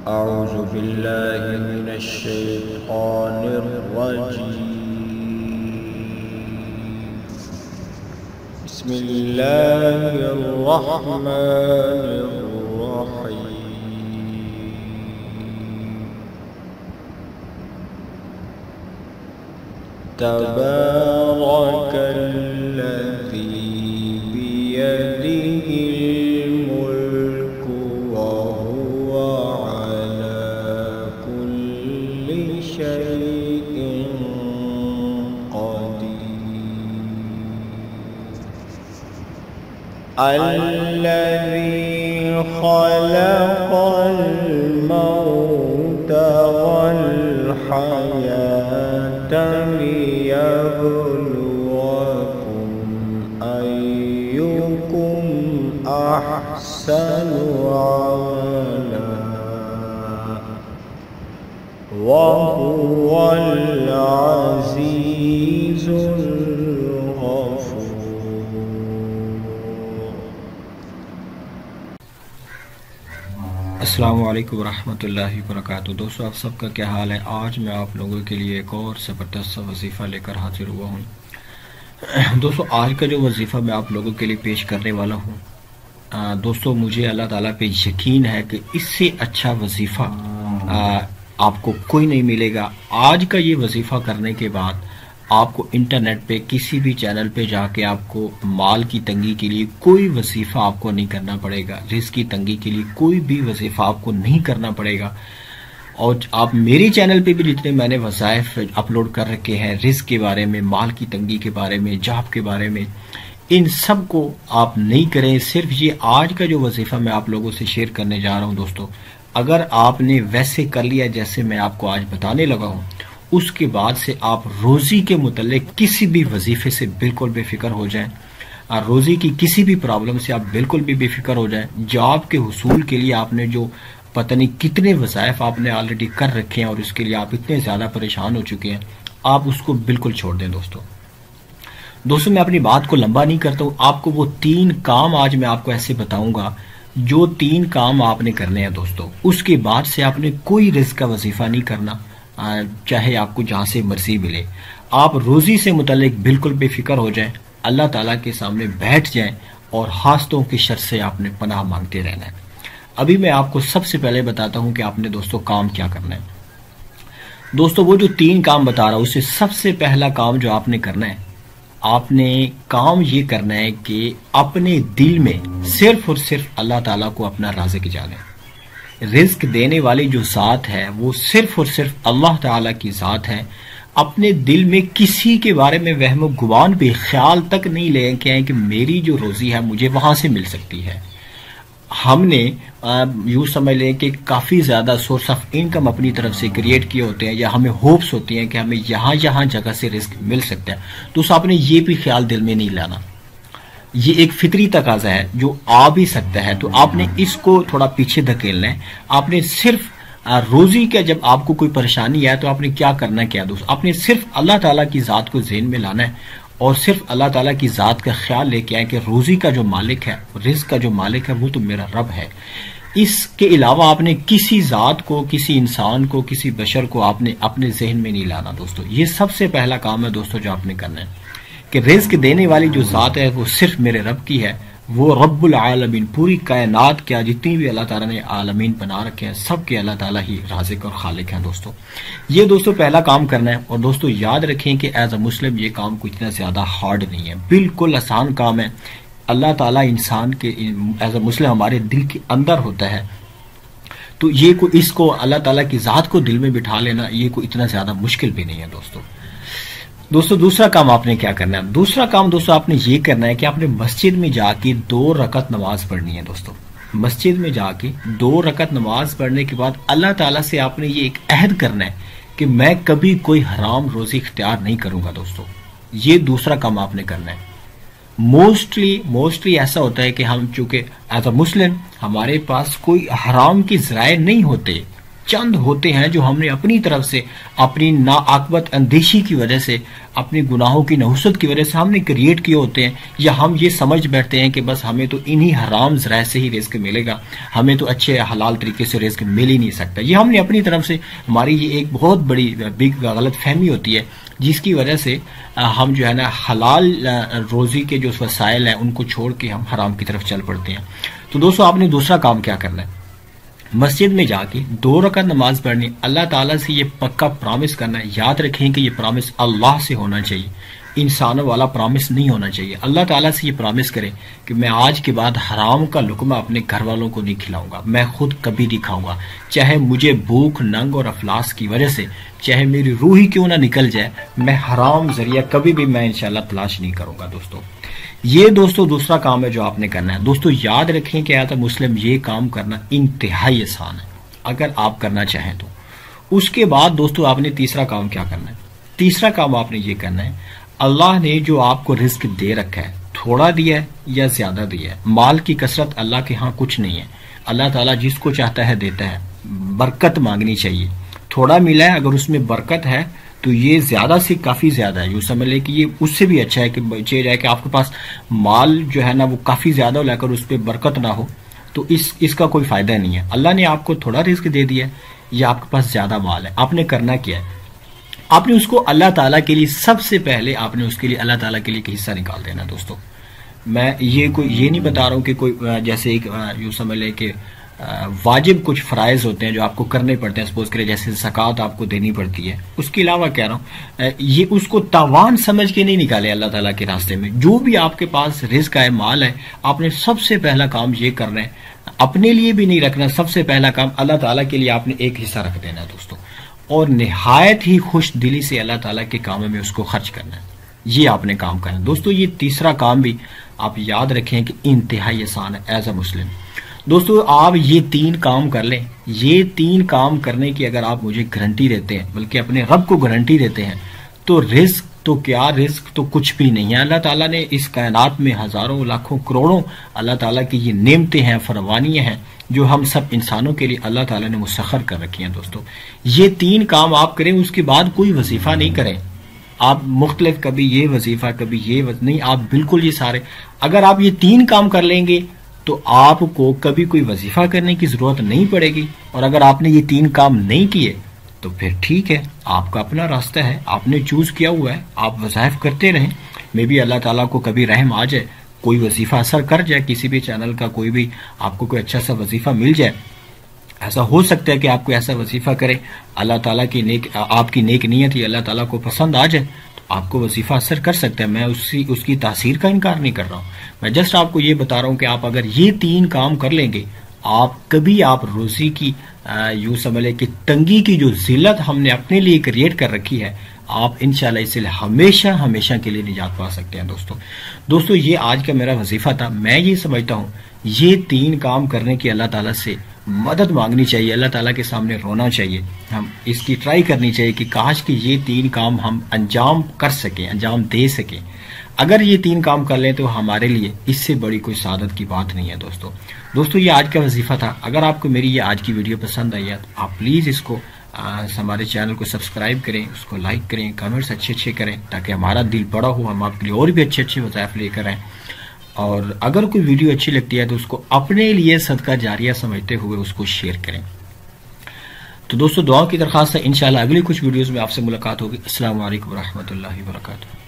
أعوذ بالله من الشيطان الرجيم بسم الله الرحمن الرحيم تبارك الذي بيده الملك وهو على كل شيء قدير الذي خلق الموت والحياة ليبلوكم أيكم أحسن عملا وهو العزيز الغفور. السلام علیکم ورحمۃ اللہ وبرکاتہ. دوستو آپ سب کا کیا حال ہے؟ آج میں آپ لوگوں کے لیے ایک اور زبردست وظیفہ لے کر حاضر ہوا ہوں. دوستو آج کا جو وظیفہ میں آپ لوگوں کے لیے پیش کرنے والا ہوں، دوستو مجھے اللہ تعالیٰ پہ یقین ہے کہ اس سے اچھا وظیفہ آپ کو کوئی نہیں ملے گا. آج کا یہ وظیفہ کرنے کے بعد آپ کو انٹرنیٹ پہ کسی بھی چینل پہ جا کے آپ کو مال کی تنگی کے لیے کوئی وظیفہ آپ کو نہیں کرنا پڑے گا، رزق کی تنگی کے لیے کوئی بھی وظیفہ آپ کو نہیں کرنا پڑے گا. اور آپ میری چینل پہ بھی جتنے میں نے وظائف اپلوڈ کر رکھے ہیں رزق کے بارے میں، مال کی تنگی کے بارے میں، جاب کے بارے میں، ان سب کو آپ نہیں کریں. صرف یہ آج کا جو وظیفہ میں آپ لوگوں سے شیئر کرنے جا رہا ہوں دوستو، اگر آپ نے ویسے کر لیا جیسے میں آپ کو آج بتانے لگا ہوں، اس کے بعد سے آپ روزی کے متعلق کسی بھی وظیفے سے بالکل بے فکر ہو جائیں. روزی کی کسی بھی پرابلم سے آپ بالکل بھی بے فکر ہو جائیں. جاب کے حصول کے لیے آپ نے جو پتہ نہیں کتنے وظائف آپ نے آلریڈی کر رکھے ہیں اور اس کے لیے آپ اتنے زیادہ پریشان ہو چکے ہیں، آپ اس کو بالکل چھوڑ دیں. دوستو میں اپنی بات کو لمبا نہیں کرتا ہوں. آپ کو وہ 3 کام آج میں آپ کو ایسے بتاؤں گا، جو 3 کام آپ نے کرنے ہیں دوستو. اس کے بعد سے آپ نے کوئی رزق کا وظیفہ نہیں کرنا، چاہے آپ کو جہاں سے مرضی ملے. آپ روزی سے متعلق بالکل بے فکر ہو جائیں، اللہ تعالیٰ کے سامنے بیٹھ جائیں اور حاسدوں کی شر سے آپ نے پناہ مانگتے رہنا ہے. ابھی میں آپ کو سب سے پہلے بتاتا ہوں کہ آپ نے دوستو کام کیا کرنا ہے. دوستو وہ جو 3 کام بتا رہا ہوں، اس سے سب سے پہلا کام جو آپ نے کرنا ہے، آپ نے کام یہ کرنا ہے کہ اپنے دل میں صرف اور صرف اللہ تعالیٰ کو اپنا رازق جانیں. رزق دینے والی جو ذات ہے وہ صرف اور صرف اللہ تعالیٰ کی ذات ہے. اپنے دل میں کسی کے بارے میں وہم و گمان بھی خیال تک نہیں لے کے آئیں کہ میری جو روزی ہے مجھے وہاں سے مل سکتی ہے. ہم نے یوں سمجھ لیں کہ کافی زیادہ سورس آف انکم اپنی طرف سے کریٹ کیے ہوتے ہیں، یا ہمیں ہوپس ہوتی ہیں کہ ہمیں یہاں جگہ سے رزق مل سکتا ہے. تو آپ نے یہ بھی خیال دل میں نہیں لانا. یہ ایک فطری تقاضا ہے جو آ بھی سکتا ہے، تو آپ نے اس کو تھوڑا پیچھے دھکیلنا ہے. آپ نے صرف روزی کا جب آپ کو کوئی پریشانی ہے تو آپ نے کیا کرنا ہے، کیا دوست، آپ نے صرف اللہ تعالیٰ کی ذات کو ذہن میں لانا ہے اور صرف اللہ تعالیٰ کی ذات کا خیال لے کے آئے کہ روزی کا جو مالک ہے، رزق کا جو مالک ہے وہ تو میرا رب ہے. اس کے علاوہ آپ نے کسی ذات کو، کسی انسان کو، کسی بشر کو آپ نے اپنے ذہن میں نہیں لانا. دوستو یہ سب سے پہلا کام ہے دوستو جو آپ نے کرنا ہے کہ رزق دینے والی جو ذات ہے وہ صرف میرے رب کی ہے. وہ رب العالمین، پوری کائنات کیا جتنی بھی اللہ تعالیٰ نے عالمین بنا رکھے ہیں سب کے اللہ تعالیٰ ہی رازق اور خالق ہیں. یہ دوستو پہلا کام کرنا ہے. اور دوستو یاد رکھیں کہ ایز اے مسلم یہ کام کو اتنا زیادہ ہارڈ نہیں ہے، بالکل آسان کام ہے. اللہ تعالیٰ انسان کے ایز اے مسلم ہمارے دل کے اندر ہوتا ہے، تو یہ اس کو اللہ تعالیٰ کی ذات کو دل میں بٹھا لینا یہ کوئی اتنا زیادہ مشکل بھی نہیں ہے. دوستو دوسرا کام آپ نے کیا کرنا ہے؟ دوسرا کام دوستو آپ نے یہ کرنا ہے کہ آپ نے مسجد میں جا کے 2 رکعت نماز پڑھنی ہے. دوستو مسجد میں جا کے 2 رکعت نماز پڑھنے کے بعد اللہ تعالیٰ سے آپ نے یہ ایک عہد کرنا ہے کہ میں کبھی کوئی حرام روزی اختیار نہیں کروں گا. دوستو یہ دوسرا کام آپ نے کرنا ہے. موسٹلی ایسا ہوتا ہے کہ ہم چونکہ ایز اے مسلم ہمارے پاس کوئی حرام کے ذرائع نہیں ہوتے، چند ہوتے ہیں جو ہم نے اپنی طرف سے اپنی ناعاقبت اندیشی کی وجہ سے، اپنی گناہوں کی نحوست کی وجہ سے ہم نے کریٹ کیے ہوتے ہیں، یا ہم یہ سمجھ بیٹھتے ہیں کہ بس ہمیں تو انہی حرام ذرائع سے ہی رزق ملے گا، ہمیں تو اچھے حلال طریقے سے رزق مل ہی نہیں سکتا۔ یہ ہم نے اپنی طرف سے، ہماری یہ ایک بہت بڑی بگ غلط فہمی ہوتی ہے، جس کی وجہ سے ہم جو ہے نا حلال روزی کے جو وسائل ہیں ان کو چھوڑ کے ہم حرام کی طرف چل پڑتے ہیں۔ تو دوستو آپ نے دوسرا کام کیا کرنا ہے؟ مسجد میں جا کے 2 رکعت نماز پڑھنی، اللہ تعالیٰ سے یہ پکا پرامس کرنا ہے۔ یاد رکھیں کہ یہ پرامس اللہ سے ہونا چاہیے، انسانوں والا پرامس نہیں ہونا چاہیے۔ اللہ تعالیٰ سے یہ پرامس کریں کہ میں آج کے بعد حرام کا لقمہ اپنے گھر والوں کو نہیں کھلاؤں گا، میں خود کبھی نہیں کھاؤں گا، چاہے مجھے بھوک، ننگ اور افلاس کی وجہ سے، چاہے میری روح ہی کیوں نہ نکل جائے، میں حرام ذریعہ کبھی بھی میں انشاءاللہ تلاش نہیں کروں گا۔ دوستو یہ دوسرا کام ہے جو آپ نے کرنا ہے۔ دوستو یاد رکھیں کہ آیت مسلم یہ کام کرنا انتہائی آسان ہے اگر آپ کرنا چاہیں تو۔ اس کے بعد دوستو آپ نے تیسرا کام کیا کرنا ہے؟ تیسرا کام آپ نے یہ کرنا ہے، اللہ نے جو آپ کو رزق دے رکھا ہے، تھوڑا دیا ہے یا زیادہ دیا ہے، مال کی کثرت اللہ کے ہاں کچھ نہیں ہے، اللہ تعالیٰ جس کو چاہتا ہے دیتا ہے، برکت مانگنی چاہیے۔ تھوڑا ملا ہے، اگر اس میں برکت ہے تو یہ زیادہ سے کافی زیادہ ہے، یوں سمجھ لیں کہ یہ اس سے بھی اچھا ہے کہ بچے جائے کہ آپ کے پاس مال جو ہے نا وہ کافی زیادہ ہو لیکن اس پہ برکت نہ ہو، تو اس کا کوئی فائدہ نہیں ہے۔ اللہ نے آپ کو تھوڑا رزق دے دیا ہے یا آپ کے پاس زیادہ مال ہے، آپ نے کرنا کیا ہے؟ آپ نے اس کو اللہ تعالیٰ کے لیے، سب سے پہلے آپ نے اس کے لیے اللہ تعالیٰ کے لیے ایک حصہ نکال دینا۔ دوستو میں یہ نہیں بتا رہا ہوں کہ کوئی جیسے ایک یوں سمجھ لیں کہ واجب کچھ فرائض ہوتے ہیں جو آپ کو کرنے پڑتے ہیں، سپوز کرے جیسے زکوٰۃ آپ کو دینی پڑتی ہے، اس کے علاوہ کہہ رہا ہوں یہ اس کو تاوان سمجھ کے نہیں نکالے اللہ تعالیٰ کے راستے میں۔ جو بھی آپ کے پاس رزق ہے، مال ہے، آپ نے سب سے پہلا کام یہ کرنا ہے، اپنے لیے بھی نہیں رکھنا، سب سے پہلا کام اللہ تعالیٰ کے لیے آپ نے ایک حصہ رکھ دینا ہے دوستو، اور نہایت ہی خوش دلی سے اللہ تعالیٰ کے کاموں میں اس کو خرچ کرنا ہے۔ یہ آپ نے کام کرنا ہے دوستو۔ یہ تیسرا کام بھی آپ یاد رکھیں کہ انتہائی آسان ہے ایز اے مسلم۔ دوستو آپ یہ 3 کام کر لیں، یہ 3 کام کرنے کی اگر آپ مجھے گارنٹی دیتے ہیں، بلکہ اپنے رب کو گارنٹی دیتے ہیں، تو رزق تو کیا، رزق تو کچھ بھی نہیں ہے۔ اللہ تعالیٰ نے اس کائنات میں ہزاروں لاکھوں کروڑوں اللہ تعالیٰ کی یہ نعمتیں ہیں، فروانیاں ہیں جو ہم سب انسانوں کے لیے اللہ تعالیٰ نے مسخر کر رکھی ہیں۔ دوستو یہ 3 کام آپ کریں، اس کے بعد کوئی وظیفہ نہیں کریں۔ آپ مختلف کبھی یہ وظیفہ کبھی یہ نہیں، آپ بالکل یہ سارے، اگر آپ یہ 3 کام کر لیں گے تو آپ کو کبھی کوئی وظیفہ کرنے کی ضرورت نہیں پڑے گی، اور اگر آپ نے یہ 3 کام نہیں کیے تو پھر ٹھیک ہے، آپ کا اپنا راستہ ہے، آپ نے چوز کیا ہوا ہے، آپ وظائف کرتے رہیں، میں بھی اللہ تعالیٰ کو کبھی رحم آ جائے، کوئی وظیفہ اثر کر جائے، کسی بھی چینل کا کوئی بھی آپ کو کوئی اچھا سا وظیفہ مل جائے، ایسا ہو سکتا ہے کہ آپ کو ایسا وظیفہ کرے، اللہ تعالیٰ کی آپ کی نیک نیت ہی اللہ تعالیٰ کو پسند آ جائے، آپ کو وظیفہ اثر کر سکتا ہے۔ میں اس کی تاثیر کا انکار نہیں کر رہا ہوں، میں جسٹ آپ کو یہ بتا رہا ہوں کہ آپ اگر یہ 3 کام کر لیں گے، کبھی آپ روزی کی یوں سمجھ لیں کہ تنگی کی جو ذلت ہم نے اپنے لیے کریٹ کر رکھی ہے، آپ انشاءاللہ اس سے ہمیشہ کے لیے نجات پا سکتے ہیں۔ دوستو یہ آج کا میرا وظیفہ تھا۔ میں یہ سمجھتا ہوں یہ 3 کام کرنے کی اللہ تعالیٰ سے مدد مانگنی چاہیے، اللہ تعالیٰ کے سامنے رونا چاہیے، ہم اس کی ٹرائی کرنی چاہیے کہ کاش کہ یہ 3 کام ہم انجام کر سکیں، انجام دے سکیں۔ اگر یہ 3 کام کر لیں تو ہمارے لیے اس سے بڑی کوئی سعادت کی بات نہیں ہے۔ دوستو یہ آج کا وظیفہ تھا۔ اگر آپ کو میری یہ آج کی ویڈیو پسند آئی ہے تو آپ پلیز اس کو ہمارے چینل کو سبسکرائب کریں، اس کو لائک کریں، کمنٹس اچھے کریں تاکہ ہمارا دل بڑا ہو، ہم آپ کے لیے اور بھی اچھے وظائف لے کر آئیں۔ اور اگر کوئی ویڈیو اچھی لگتی ہے تو اس کو اپنے لیے صدقہ جاریہ سمجھتے ہوئے اس کو شیئر کریں۔ تو دوستو دعا کی درخواست ہے، انشاءاللہ اگلی کچھ ویڈیوز میں آپ سے ملاقات ہوگی۔ السلام علیکم ورحمۃ اللہ وبرکاتہ۔